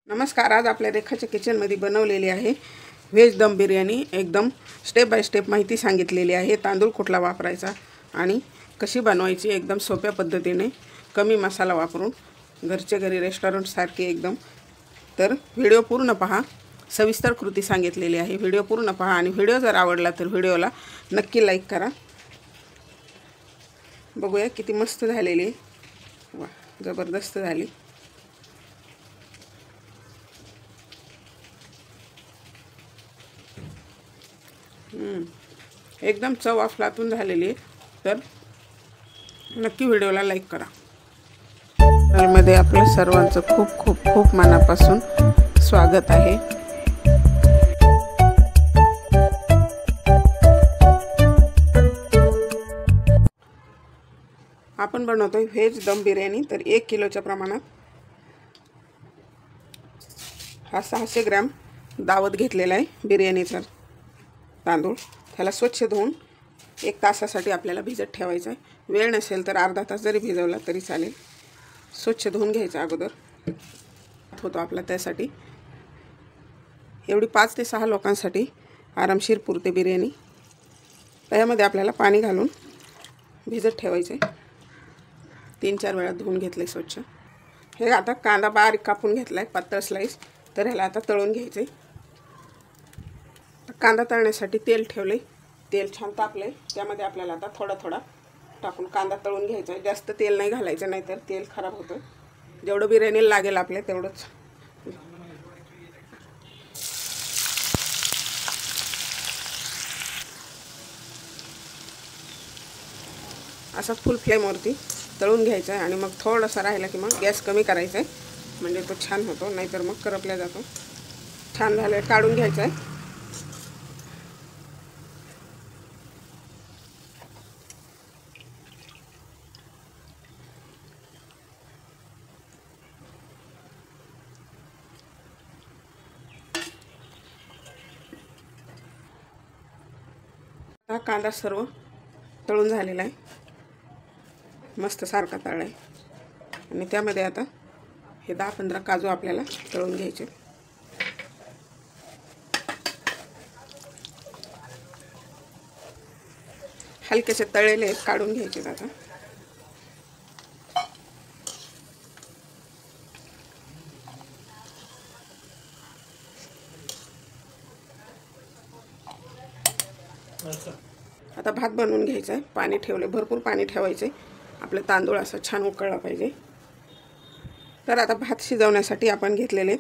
नमस्कार। आज आपल्या रेखाच्या किचनमध्ये बनवलेली आहे व्हेज दम बिर्याणी। एकदम स्टेप बाय स्टेप माहिती सांगितलेली आहे। तांदूळ कुठला वापरायचा आणि कशी बनवायची एकदम सोप्या पद्धतीने, कमी मसाला वापरून, घरच्या घरी रेस्टॉरंट सारखे एकदम। तर व्हिडिओ पूर्ण पहा, सविस्तर कृती सांगितलेली आहे। व्हिडिओ पूर्ण पहा आणि व्हिडिओ जर आवडला तर व्हिडिओला नक्की लाईक करा। बघूया किती मस्त झालेली आहे। वा, जबरदस्त झाली। एकदम चव अफलातून झालेली आहे। तर नक्की व्हिडिओला लाईक करा। चॅनलमध्ये आपल्या सर्वांचं खूप खूप खूप मनापासून स्वागत आहे। आपण बनवतोय व्हेज दम बिर्याणी। तर 1 किलोच्या प्रमाणात हा 600 ग्रॅम दावत घेतलेला आहे बिर्याणीचा तांदूळ। त्याला स्वच्छ धुवून 1 तासासाठी आपल्याला भिजत ठेवायचा आहे। वेळ नसेल तर अर्धा तास जरी भिजवला तरी चालेल। स्वच्छ धुवून घ्यायचा अगोदर होतो आपला। त्यासाठी एवढी 5 ते 6 लोकांसाठी आरामशीर पुरते बिर्याणी। त्यामध्ये आपल्याला पाणी घालून भिजत ठेवायचे। 3-4 वेळा धुवून घेतले स्वच्छ। हे आता कांदा बारीक कापून घेतलाय पातळ स्लाइस। तर ह्याला आता तळून घ्यायचे। कांदा तळण्यासाठी तेल ठेवले। तेल छान तापले, त्यामध्ये आपल्याला आता थोडा थोडा टाकून कांदा तळून घ्यायचा आहे। जास्त तेल नाही घालायचं, नाहीतर तेल खराब होतं। जेवढं बिर्याणीला लागेल आपल्या तेवढंच। असं फुल फ्लेमवरती तळून घ्यायचं आहे आणि मग थोडंसं राहिलं की मग गॅस कमी करायचा आहे, म्हणजे तो छान होतो, नाहीतर मग करपला जातो। छान झालं, काढून घ्यायचं आहे। हा कांदा सर्व तळून झालेला आहे, मस्त सारखा तळला आहे। आणि त्यामध्ये आता हे 10-15 काजू आपल्याला तळून घ्यायचे। हलकेसे तळलेले काढून घ्यायचे आता। आता भात बनवून घ्यायचा आहे। पाणी ठेवले, भरपूर पाणी ठेवायचे। आपले तांदूळ असं छान उकळला पाहिजे। तर आता भात शिजवण्यासाठी आपण घेतलेले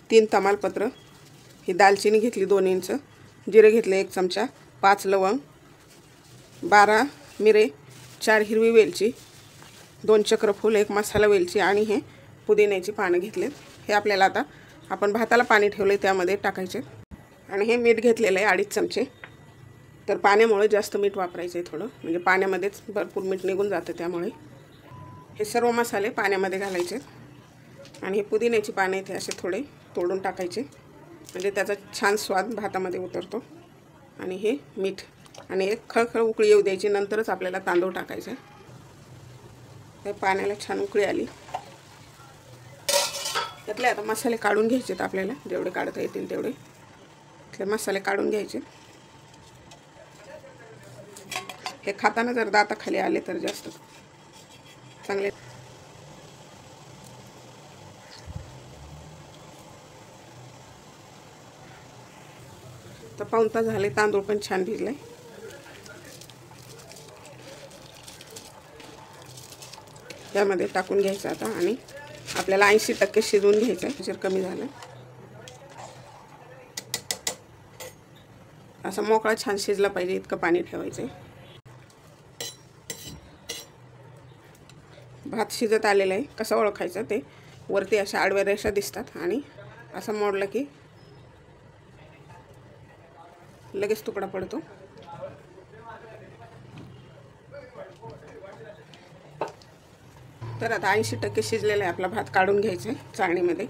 3 तमालपत्र, ही दालचिनी घेतली 2 इंच, जिरे घेतले 1 चमचा, 5 लवंग, 12 मिरे, 4 हिरवी वेलची, 2 चक्रफूल, 1 मसाला वेलची आणि हे पुदिन्याची पानं घेतलेत। हे आपल्याला आता आपण भाताला पाणी ठेवले त्यामध्ये टाकायचे। आणि हे मीठ घेतलेलं आहे 2.5 चमचे। तर पाण्यामुळे जास्त मीठ वापरायचं आहे थोडं, म्हणजे पाण्यामध्येच भरपूर मीठ निघून जातं। त्यामुळे हे सर्व मसाले पाण्यामध्ये घालायचे आणि हे पुदिन्याची पाने इथे असे थोडे तोडून टाकायचे, म्हणजे त्याचा छान स्वाद भातामध्ये उतरतो। आणि हे मीठ आणि एक खळखळ उकळी येऊ द्यायची, नंतरच आपल्याला तांदूळ टाकायचे। हे पाण्याला छान उकळी आली, त्यातले आता मसाले काढून घ्यायचे। आपल्याला जेवढे काढता येतील तेवढे इथले मसाले काढून घ्यायचे। हे खाताना जर दाताखाली आले तर जास्त चांगले। तर 1 तास झाले, तांदूळ पण छान भिजले। त्यामध्ये टाकून घ्यायचं आता आणि आपल्याला 80% शिजवून घ्यायचं आहे। जर कमी झालं असं मोकळा छान शिजला पाहिजे, इतकं पाणी ठेवायचं आहे। भात शिजत आलेला आहे। कसं ओळखायचं, ते वरती अशा आडव्या रेषा दिसतात आणि असं मोडलं की लगेच तुकडा पडतो। तर आता 80% शिजलेला आहे आपला भात, काढून घ्यायचा आहे चाळणीमध्ये।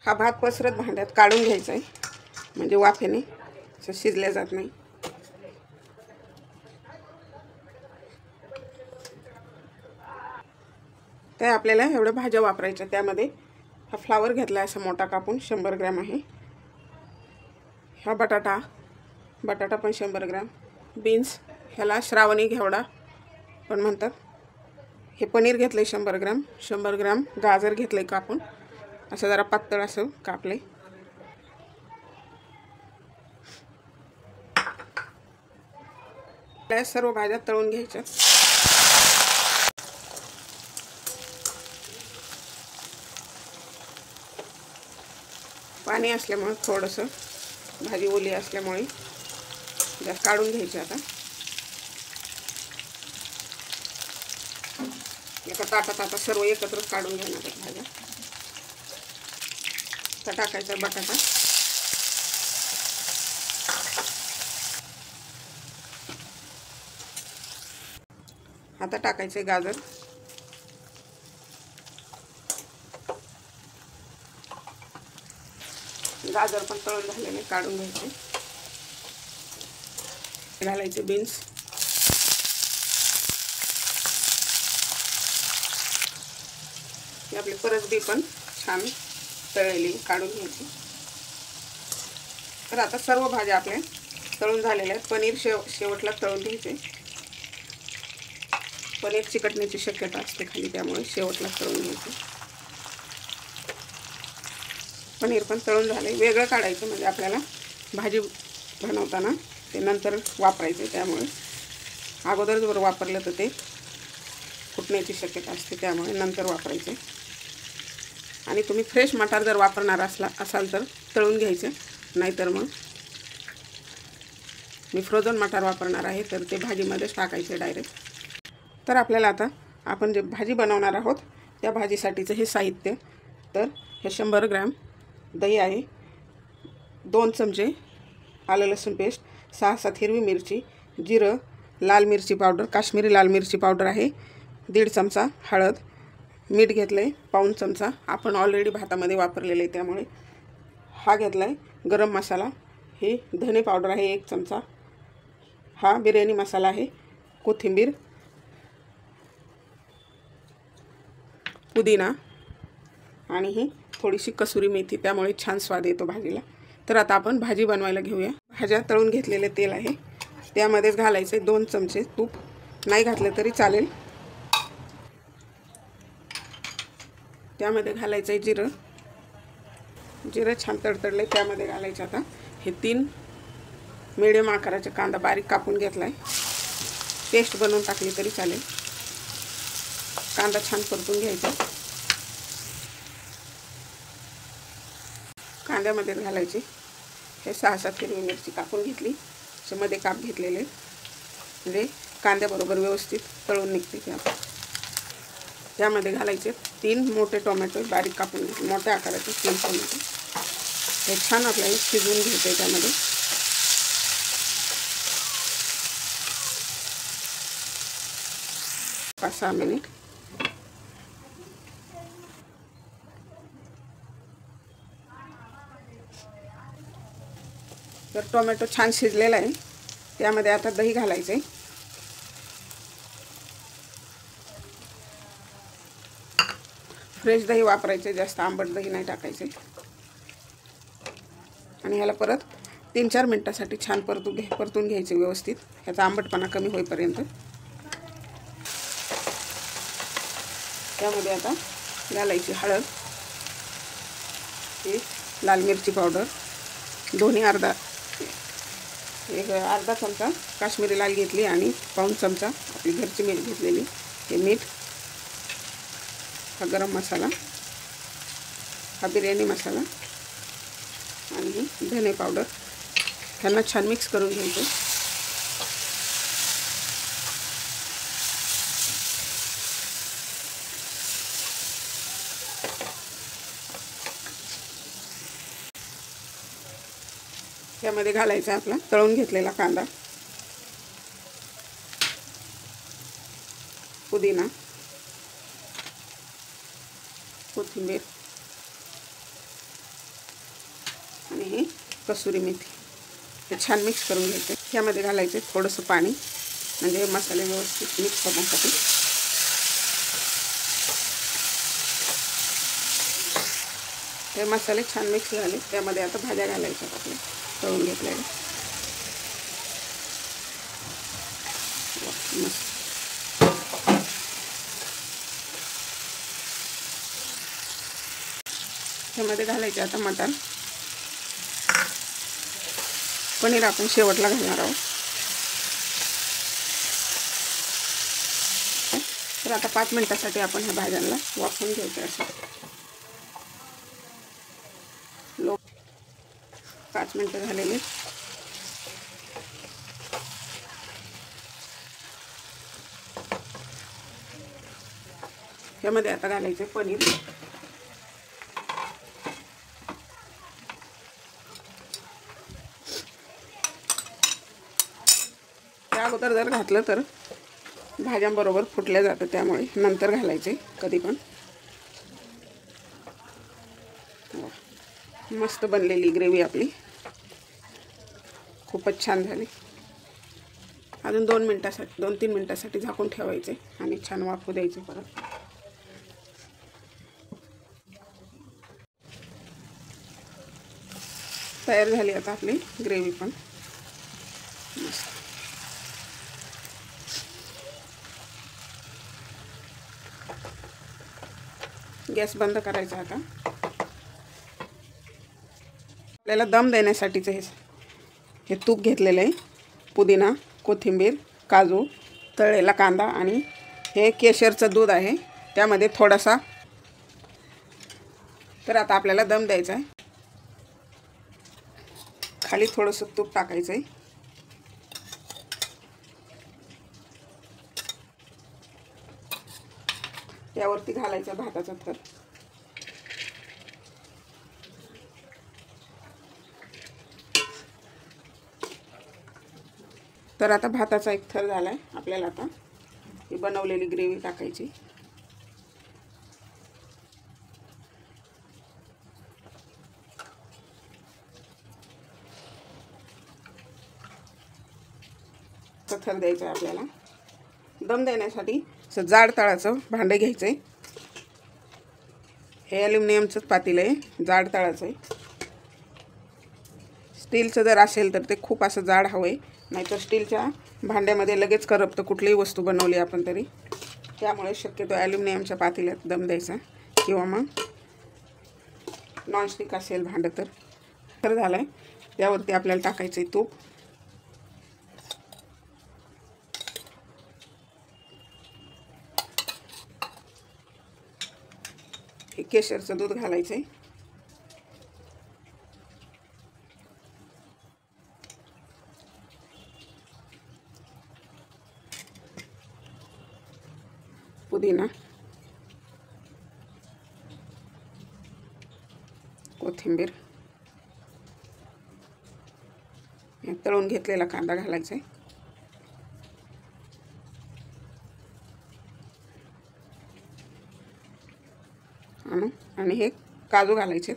हा भात पसरत भांड्यात काढून घ्यायचा आहे, म्हणजे वाफेने असं शिजल्या जात नाही. तर आपल्याला एवढ्या भाज्या वापरायच्या. त्यामध्ये हा फ्लावर घेतला असा मोठा कापून 100 ग्रॅम आहे. हा बटाटा पण 100 ग्रॅम. बीन्स, ह्याला श्रावणी घेवडा पण म्हणतात. हे पनीर घेतलं आहे 100 ग्रॅम. 100 ग्रॅम गाजर घेतलं आहे कापून, असं जरा पातळ असं कापले. त्या सर्व भाज्या तळून घ्यायच्या. पाणी असल्यामुळे थोडंसं भाजी ओली असल्यामुळे जास्त काढून घ्यायची. आता एका ताटात आता सर्व एकत्र काढून घेणार आहेत भाज्या. आता टाकायचा बटाटा, आता टाकायचे गाजर, गाजर पण तळून झालेले काढून घ्यायचे. घालायचे बीन्स, आपली परसबी पण छान तळलेली काढून घ्यायची. तर आता सर्व भाज्या आपल्या तळून झालेल्या आहेत. पनीर शेवटला तळून घ्यायचे. पनीर चिकटण्याची शक्यता असते खाली, त्यामुळे शेवटला तळून घ्यायचे. पनीर पण तळून झाले. वेगळं काढायचं, म्हणजे आपल्याला भाजी बनवताना ते नंतर वापरायचे. त्यामुळे अगोदर जर वापरलं तर ते फुटण्याची शक्यता असते, त्यामुळे नंतर वापरायचे. आणि तुम्ही फ्रेश मटार जर वापरणार असाल तर तळून घ्यायचे, नाहीतर मग मी फ्रोझन मटार वापरणार आहे तर ते भाजीमध्येच टाकायचे डायरेक्ट. तर आपल्याला आता आपण जे भाजी बनवणार आहोत त्या भाजीसाठीचं हे साहित्य. तर हे 100 ग्रॅम दही आहे, 2 चमचे आलं लसूण पेस्ट, 6-7 हिरवी मिरची, जिरं, लाल मिरची पावडर, काश्मीरी लाल मिरची पावडर आहे, 1.5 चमचा हळद, मीठ घेतलं आहे 1 चमचा, आपण ऑलरेडी भातामध्ये वापरलेलं आहे त्यामुळे. हा घेतला आहे गरम मसाला, हे धने पावडर आहे 1 चमचा, हा बिर्याणी मसाला आहे, कोथिंबीर, पुदिना आणि ही थोडीशी कसुरी मेथी, त्यामुळे छान स्वाद येतो भाजीला. तर आता आपण भाजी बनवायला घेऊया. भाज्या तळून घेतलेले तेल आहे, त्यामध्येच घालायचे 2 चमचे तूप, नाही घातलं तरी चालेल. त्यामध्ये घालायचं आहे जिरं, जिरं छान तडतडले. त्यामध्ये घालायचं आता हे 3 मिडियम आकाराचे कांदा बारीक कापून घेतला आहे, पेस्ट बनवून टाकली तरी चालेल. कांदा छान परतून घ्यायचा. कांद्यामध्ये घालायचे हे 6-7 हिरवी मिरची कापून घेतली, त्याच्यामध्ये काप घेतलेले, म्हणजे कांद्याबरोबर व्यवस्थित तळून निघते. त्यामध्ये घालायचे 3 मोठे टोमॅटो बारीक कापून घेतले, मोठ्या आकाराचे 3 टोमॅटो. हे छान आपल्याला शिजवून घ्यायचं आहे. त्यामध्ये 5-6 मिनिट. तर टोमॅटो छान शिजलेला आहे. त्यामध्ये आता दही घालायचे. फ्रेश दही वापरायचे, जास्त आंबट दही नाही टाकायचे. आणि ह्याला परत 3-4 मिनिटासाठी छान परतून घ्यायचे व्यवस्थित, ह्याचा आंबटपणा कमी होईपर्यंत. त्यामध्ये आता घालायची हळद, ही लाल मिरची पावडर, एक अर्धा चमचा काश्मीरी लाल घेतली आणि 1 चमचा आपली घरची मीठ घेतलेली, हे मीठ, हा गरम मसाला, हा बिर्याणी मसाला आणि धने पावडर. ह्यांना छान मिक्स करून घ्यायचं. त्यामध्ये घालायचा आपला तळून घेतलेला कांदा, पुदिना, कोथिंबीर, कसुरी मेथी हे छान मिक्स करून घ्यायचे. यामध्ये घालायचे थोडंसं पाणी, म्हणजे मसाले व्यवस्थित मिक्स होण्यासाठी. हे मसाले छान मिक्स झाले. त्यामध्ये आता भाज्या घालायच्या आपल्या तळून घेतलेल्या. मस्त. त्यामध्ये घालायचे आता मटार. पनीर आपण शेवटला घालणार आहोत. तर आता 5 मिनिटासाठी आपण ह्या भाज्यांना वाफवून घ्यायचं असं. 5 मिनिटं झालेली. यामध्ये आता घालायचे पनीर. त्या अगोदर जर घातलं तर भाज्यांबरोबर फुटल्या जातं, त्यामुळे नंतर घालायचे कधी पण. मस्त बनलेली ग्रेव्ही आपली, खूपच छान झाली. अजून 2-3 मिनिटासाठी झाकून ठेवायचे आणि छान वाफू द्यायचे परत. तयार झाली आता आपली ग्रेव्ही पण मस्त. गॅस बंद करायचा आता. आपल्याला दम देण्यासाठीचं हे तूप घेतलेलं आहे. पुदिना, कोथिंबीर, काजू, तळलेला कांदा आणि हे केशरचं दूध आहे, त्यामध्ये थोडासा. तर आता आपल्याला दम द्यायचा आहे. खाली थोडंसं तूप टाकायचं आहे. त्यावरती घालायचा भाताचा थर. तर आता भाताचा एक थर झालाय. आपल्याला आता ही बनवलेली ग्रेव्ही टाकायची. थर द्यायचा आहे आपल्याला. दम देण्यासाठी असं जाड तळाचं भांडे घ्यायचं आहे. हे ॲल्युमिनियमचंच पातेलं आहे, जाड तळाचं आहे. स्टीलचं जर असेल तर ते खूप असं जाड हवं आहे, नाहीतर स्टीलच्या भांड्यामध्ये लगेच करपतं कुठलीही वस्तू बनवली आपण तरी. त्यामुळे शक्यतो ॲल्युमिनियमच्या पातेल्यात दम द्यायचा, किंवा मग नॉनस्टिक असेल भांडं तर झालं आहे. त्यावरती आपल्याला टाकायचं आहे तूप. हे केशरचं दूध घालायचं आहे. पुदिना, कोथिंबीर, तळून घेतलेला कांदा घालायचा आहे. आणि हे काजू घालायचे.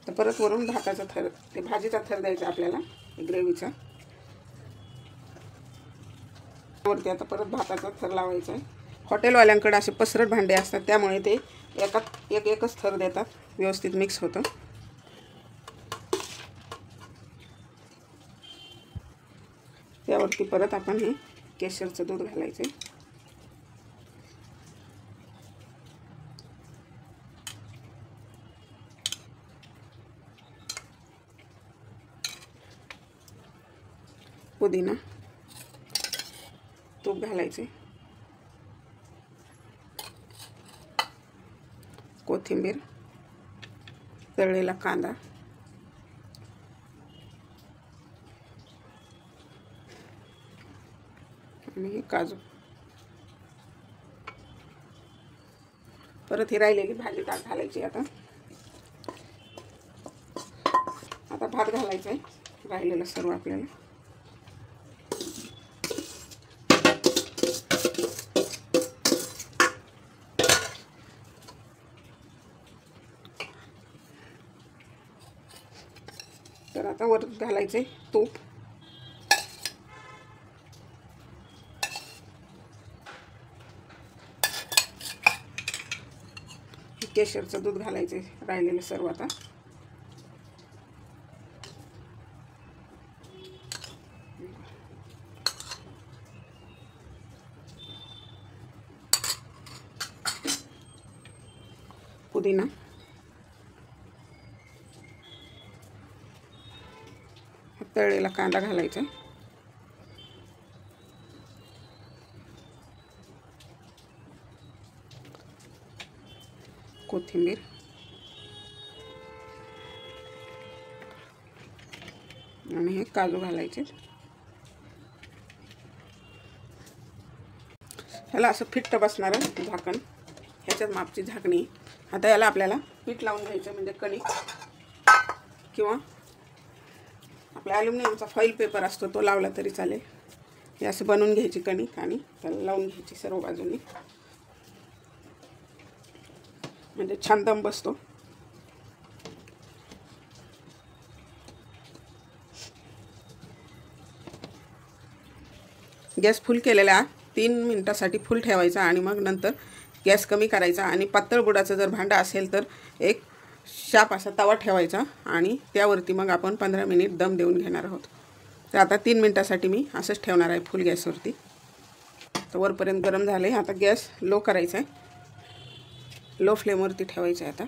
तर परत वरून भाताचा थर, ते भाजीचा थर द्यायचा आपल्याला ग्रेव्हीचा. वरती आता परत भाताचा थर लावायचा आहे. हॉटेलवाल्यांकडे असे पसरट भांडे असतात, त्यामुळे ते एकच थर देतात, व्यवस्थित मिक्स होतं. त्यावरती परत आपण हे केशरचं दूध घालायचं आहे. पुदिना, तूप घालायचे, कोथिंबीर, तळलेला कांदा, आणि हे काजू. परत ही राहिलेली भाजी घालायची. आता भात घालायचा आहे राहिलेलं सर्व आपल्याला. तर आता वर घालायचे तूप. केशरचं दूध घालायचे राहिलेलं सर्व आता. पुदिना, तळलेला कांदा घालायचा. कोथिंबीर, आणि हे काजू घालायचे. ह्याला असं फिट्ट बसणारं झाकण, ह्याच्यात मापची झाकणी. आता याला आपल्याला पीठ लावून घ्यायचं, म्हणजे कणिक किंवा आपला ॲल्युमिनियमचा फॉईल पेपर असतो तो लावला तरी चालेल. हे असं बनवून घ्यायची कणिक आणि त्याला लावून घ्यायची सर्व बाजूंनी, म्हणजे छान दम बसतो. गॅस फुल केलेला 3 मिनिटासाठी फुल ठेवायचा आणि मग नंतर गॅस कमी करायचा. आणि पातळ बुडाचं जर भांडं असेल तर एक शाप असा तवा ठेवायचा आणि त्यावरती मग आपण 15 मिनिट दम देऊन घेणार आहोत. तर आता 3 मिनिटासाठी मी असंच ठेवणार आहे फुल गॅसवरती. तर वरपर्यंत गरम झालं आहे. आता गॅस लो करायचा आहे, लो फ्लेमवरती ठेवायचं आहे.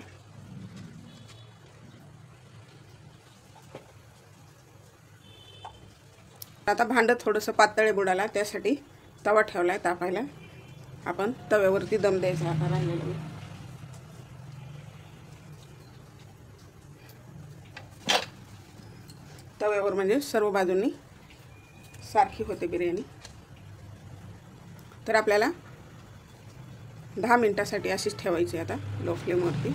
आता भांडं थोडंसं पातळ आहे बुडाला, त्यासाठी तवा ठेवला आहे तापायला. आपण तव्यावरती दम द्यायचा आता राहिलेला. तव्यावर म्हणजे सर्व बाजूंनी सारखी होते बिर्याणी. तर आपल्याला 10 मिनिटासाठी अशीच ठेवायची आता लो फ्लेमवरती.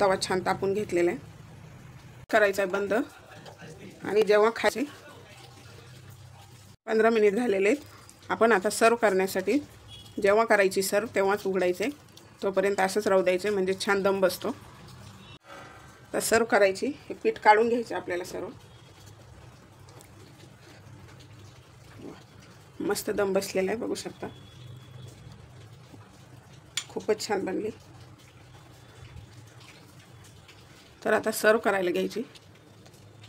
तवा छान तापून घेतलेला आहे. करायचा आहे बंद आणि जेव्हा खायचे 15 मिनिट झालेले आहेत. आपण आता सर्व करण्यासाठी जेव्हा करायची सर्व तेव्हाच उघडायचे, तोपर्यंत असंच राहू द्यायचे, म्हणजे छान दम बसतो. तर सर्व करायची, हे पीठ काढून घ्यायचं आपल्याला सर्व. मस्त दम बसलेला आहे, बघू शकता. खूपच छान बनली. तर आता सर्व करायला घ्यायची.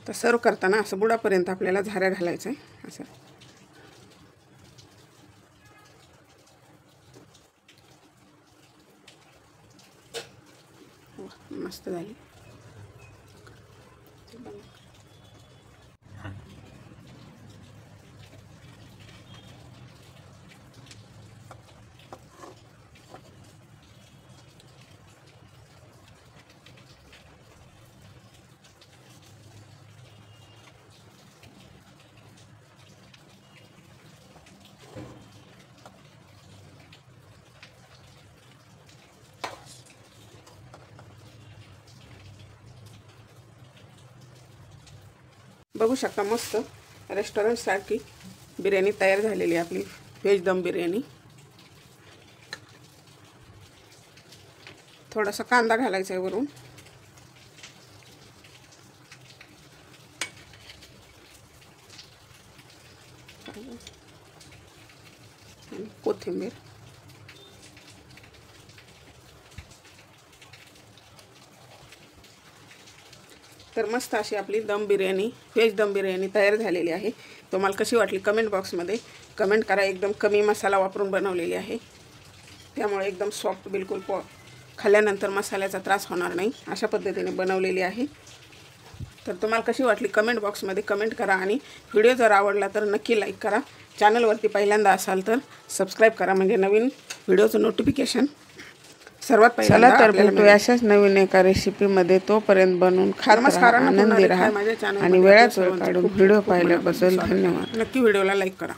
तर सर्व करताना असं बुडापर्यंत आपल्याला झाऱ्या घालायचं आहे असं. मस्त झाली. बघू शकता मस्त रेस्टॉरंटसारखी बिर्याणी तयार झालेली आहे आपली व्हेज दम बिर्याणी. थोडासा कांदा घालायचा आहे वरून. कोथिंबीर. तर मस्त अशी आपली दम बिर्याणी, व्हेज दम बिर्याणी तयार झालेली आहे. तुम्हाला कशी वाटली कमेंट बॉक्समध्ये कमेंट करा. एकदम कमी मसाला वापरून बनवलेली आहे, त्यामुळे एकदम सॉफ्ट, बिलकुल खाल्ल्यानंतर मसाल्याचा त्रास होणार नाही अशा पद्धतीने बनवलेली आहे. तर तुम्हाला कशी वाटली कमेंट बॉक्समध्ये कमेंट करा. आणि व्हिडिओ जर आवडला तर नक्की लाईक करा. चॅनलवरती पहिल्यांदा असाल तर सबस्क्राईब करा, म्हणजे नवीन व्हिडिओचं नोटिफिकेशन सर्वात पहिल्यांदा. चला तर भेटू अशाच नवीन एका रेसिपीमध्ये. तोपर्यंत बनवून आनंदी राहा आणि वेळात वेळ काढून व्हिडिओ पाहिल्याबद्दल धन्यवाद. नक्की व्हिडिओला लाईक करा.